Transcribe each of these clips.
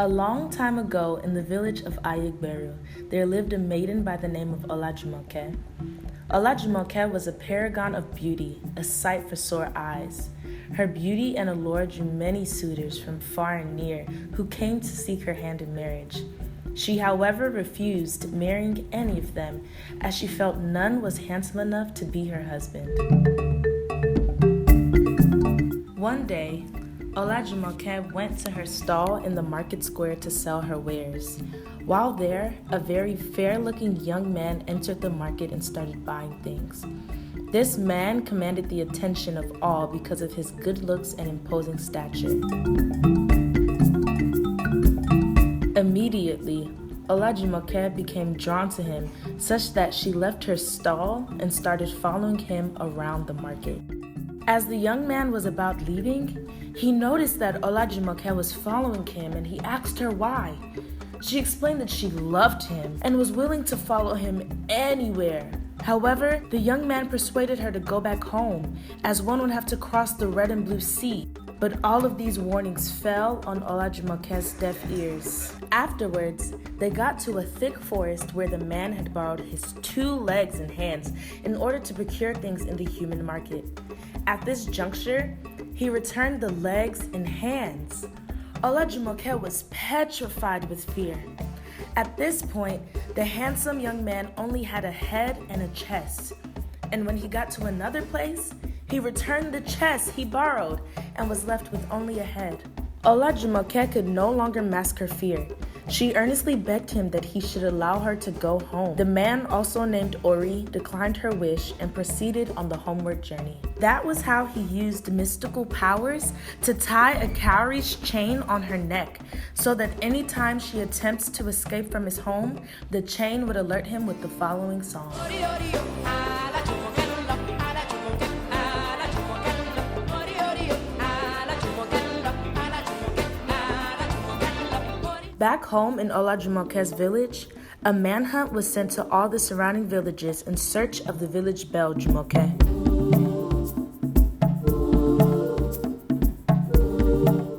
A long time ago, in the village of Ayigberu, there lived a maiden by the name of Olajumoke. Olajumoke was a paragon of beauty, a sight for sore eyes. Her beauty and allure drew many suitors from far and near who came to seek her hand in marriage. She, however, refused marrying any of them, as she felt none was handsome enough to be her husband. One day, Olajumoke went to her stall in the market square to sell her wares. While there, a very fair-looking young man entered the market and started buying things. This man commanded the attention of all because of his good looks and imposing stature. Immediately, Olajumoke became drawn to him, such that she left her stall and started following him around the market. As the young man was about leaving, he noticed that Olajumoke was following him and he asked her why. She explained that she loved him and was willing to follow him anywhere. However, the young man persuaded her to go back home, as one would have to cross the Red and Blue Sea. But all of these warnings fell on Olajumoke's deaf ears. Afterwards, they got to a thick forest where the man had borrowed his 2 legs and hands in order to procure things in the human market. At this juncture, he returned the legs and hands. Olajumoke was petrified with fear. At this point, the handsome young man only had a head and a chest. And when he got to another place, he returned the chest he borrowed and was left with only a head. Olajumoke could no longer mask her fear. She earnestly begged him that he should allow her to go home. The man, also named Ori, declined her wish and proceeded on the homeward journey. That was how he used mystical powers to tie a cowrie's chain on her neck, so that any time she attempts to escape from his home, the chain would alert him with the following song. Back home in Olajumoke's village, a manhunt was sent to all the surrounding villages in search of the village belle Jumoke.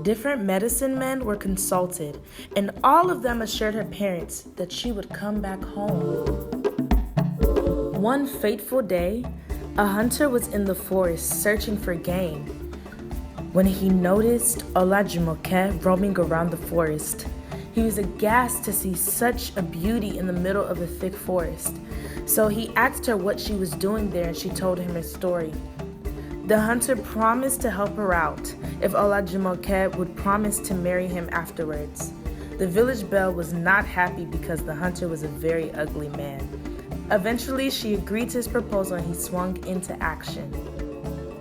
Different medicine men were consulted, and all of them assured her parents that she would come back home. One fateful day, a hunter was in the forest searching for game when he noticed Olajumoke roaming around the forest. He was aghast to see such a beauty in the middle of a thick forest. So he asked her what she was doing there, and she told him her story. The hunter promised to help her out if Olajumoke would promise to marry him afterwards. The village belle was not happy because the hunter was a very ugly man. Eventually, she agreed to his proposal and he swung into action.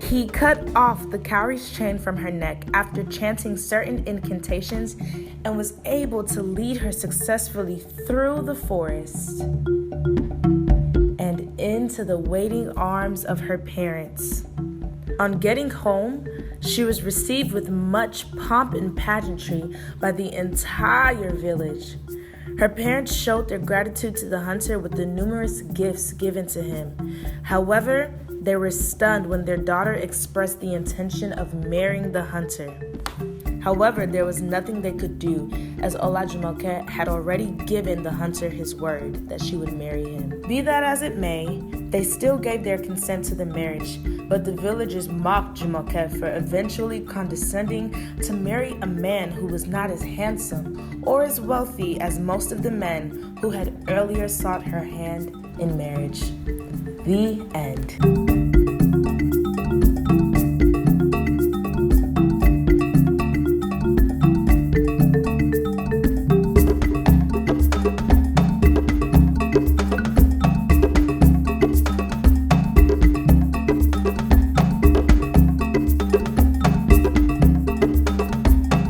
He cut off the cowrie's chain from her neck after chanting certain incantations and was able to lead her successfully through the forest and into the waiting arms of her parents. On getting home, she was received with much pomp and pageantry by the entire village. Her parents showed their gratitude to the hunter with the numerous gifts given to him. However, they were stunned when their daughter expressed the intention of marrying the hunter. However, there was nothing they could do, as Olajumoke had already given the hunter his word that she would marry him. Be that as it may, they still gave their consent to the marriage, but the villagers mocked Jumoke for eventually condescending to marry a man who was not as handsome or as wealthy as most of the men who had earlier sought her hand in marriage. The end.